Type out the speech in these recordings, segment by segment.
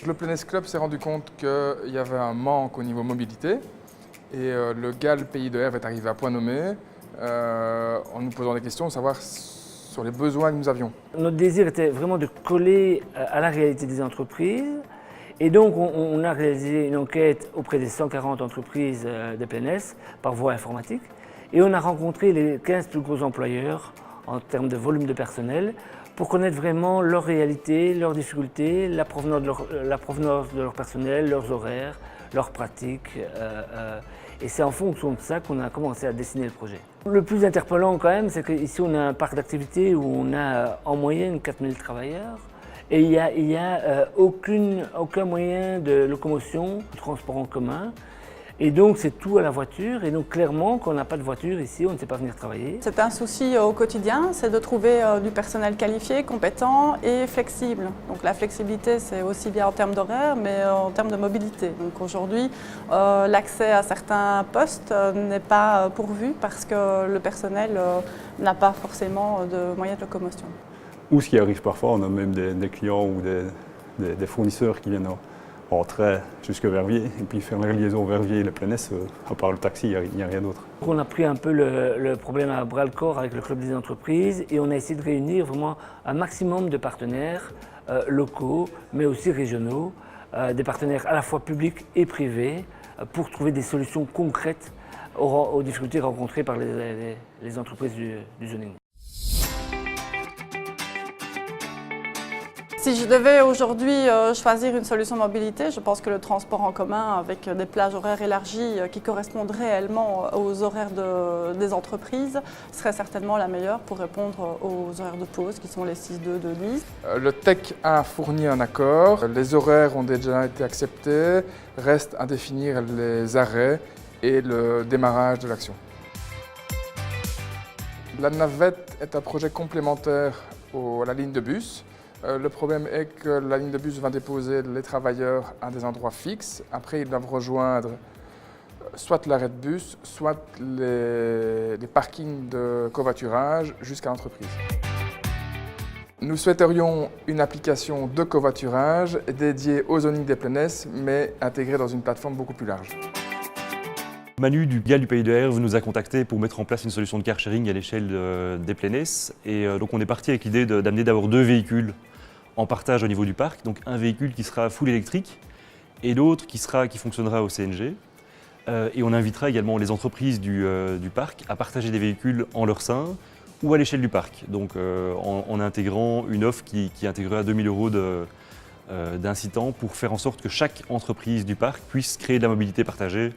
Le Plénès Club s'est rendu compte qu'il y avait un manque au niveau mobilité et le GAL Pays de Herve est arrivé à point nommé en nous posant des questions, savoir sur les besoins que nous avions. Notre désir était vraiment de coller à la réalité des entreprises et donc on a réalisé une enquête auprès des 140 entreprises de Plénès par voie informatique et on a rencontré les 15 plus gros employeurs en termes de volume de personnel pour connaître vraiment leur réalité, leurs difficultés, la provenance de leur personnel, leurs horaires, leurs pratiques. Et c'est en fonction de ça qu'on a commencé à dessiner le projet. Le plus interpellant quand même, c'est qu'ici on a un parc d'activités où on a en moyenne 4000 travailleurs et il n'y a aucun moyen de locomotion, de transport en commun. Et donc c'est tout à la voiture et donc clairement quand on n'a pas de voiture ici, on ne sait pas venir travailler. C'est un souci au quotidien, c'est de trouver du personnel qualifié, compétent et flexible. Donc la flexibilité c'est aussi bien en termes d'horaire mais en termes de mobilité. Donc aujourd'hui l'accès à certains postes n'est pas pourvu parce que le personnel n'a pas forcément de moyens de locomotion. Ou ce qui arrive parfois, on a même des clients ou des fournisseurs qui viennent en train jusqu'à Verviers et puis faire la liaison Verviers et le Plénès, à part le taxi, il n'y a rien d'autre. On a pris un peu le problème à bras le corps avec le Club des entreprises et on a essayé de réunir vraiment un maximum de partenaires locaux mais aussi régionaux, des partenaires à la fois publics et privés pour trouver des solutions concrètes aux difficultés rencontrées par les entreprises du zoning. Si je devais aujourd'hui choisir une solution mobilité, je pense que le transport en commun avec des plages horaires élargies qui correspondent réellement aux horaires des entreprises serait certainement la meilleure pour répondre aux horaires de pause qui sont les 6-2, 2-10. Le TEC a fourni un accord, les horaires ont déjà été acceptés, reste à définir les arrêts et le démarrage de l'action. La navette est un projet complémentaire à la ligne de bus. Le problème est que la ligne de bus va déposer les travailleurs à des endroits fixes. Après, ils doivent rejoindre soit l'arrêt de bus, soit les parkings de covoiturage jusqu'à l'entreprise. Nous souhaiterions une application de covoiturage dédiée au zoning des Plénès, mais intégrée dans une plateforme beaucoup plus large. Manu du GAL du Pays de Herve nous a contactés pour mettre en place une solution de car sharing à l'échelle des Plénès. Et donc on est parti avec l'idée d'amener d'abord 2 véhicules en partage au niveau du parc. Donc un véhicule qui sera full électrique et l'autre qui fonctionnera au CNG. Et on invitera également les entreprises du parc à partager des véhicules en leur sein ou à l'échelle du parc. Donc en intégrant une offre qui intégrera 2000 € d'incitant pour faire en sorte que chaque entreprise du parc puisse créer de la mobilité partagée,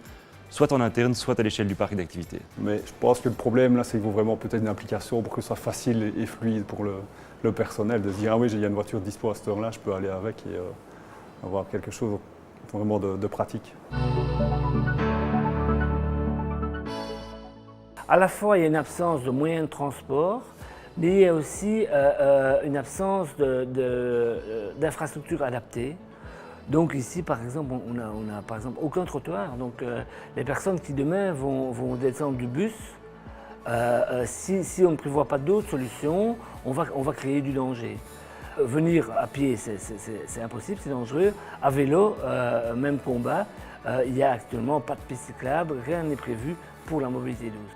soit en interne, soit à l'échelle du parc d'activité. Mais je pense que le problème là, c'est qu'il faut vraiment peut-être une application pour que ce soit facile et fluide pour le personnel, de se dire ah oui, il y a une voiture dispo à cette heure-là, je peux aller avec et avoir quelque chose vraiment de pratique. À la fois, il y a une absence de moyens de transport, mais il y a aussi une absence d'infrastructures adaptées. Donc ici, par exemple, on n'a par exemple aucun trottoir. Donc les personnes qui demain vont descendre du bus, si on ne prévoit pas d'autres solutions, on va créer du danger. Venir à pied, c'est impossible, c'est dangereux. À vélo, même combat, il n'y a actuellement pas de piste cyclable, rien n'est prévu pour la mobilité douce.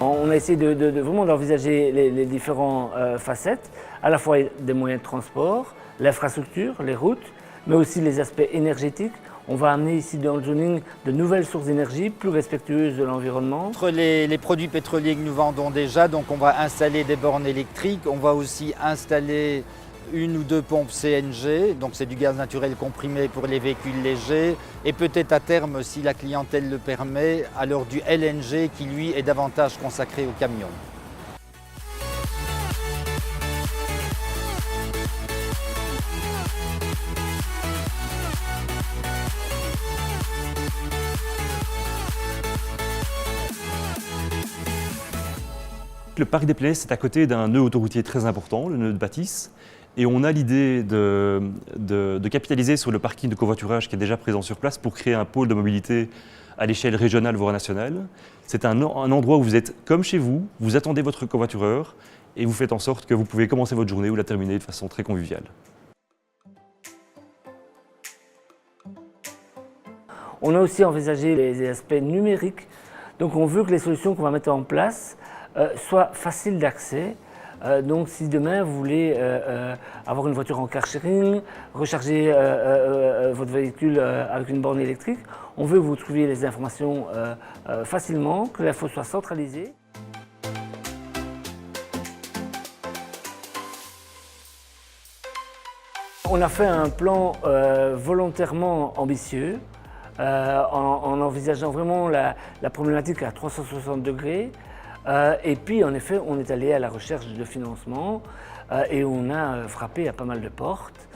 On a essayé vraiment d'envisager les différentes facettes, à la fois des moyens de transport, l'infrastructure, les routes, mais aussi les aspects énergétiques. On va amener ici dans le zoning de nouvelles sources d'énergie plus respectueuses de l'environnement. Entre les produits pétroliers que nous vendons déjà, donc on va installer des bornes électriques, on va aussi installer 1 ou 2 pompes CNG, donc c'est du gaz naturel comprimé pour les véhicules légers, et peut-être à terme, si la clientèle le permet, alors du LNG qui lui est davantage consacré aux camions. Le parc des Plénès est à côté d'un nœud autoroutier très important, le nœud de Bâtisse, et on a l'idée de capitaliser sur le parking de covoiturage qui est déjà présent sur place pour créer un pôle de mobilité à l'échelle régionale voire nationale. C'est un endroit où vous êtes comme chez vous, vous attendez votre covoitureur et vous faites en sorte que vous pouvez commencer votre journée ou la terminer de façon très conviviale. On a aussi envisagé les aspects numériques. Donc on veut que les solutions qu'on va mettre en place soient faciles d'accès. Donc si demain vous voulez avoir une voiture en car sharing, recharger votre véhicule avec une borne électrique, on veut que vous trouviez les informations facilement, que l'info soit centralisée. On a fait un plan volontairement ambitieux, en envisageant vraiment la problématique à 360 degrés. Et puis en effet, on est allé à la recherche de financement et on a frappé à pas mal de portes.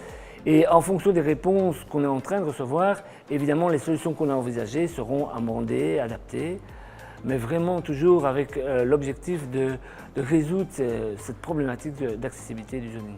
Et en fonction des réponses qu'on est en train de recevoir, évidemment les solutions qu'on a envisagées seront amendées, adaptées, mais vraiment toujours avec l'objectif de résoudre cette problématique d'accessibilité du zoning.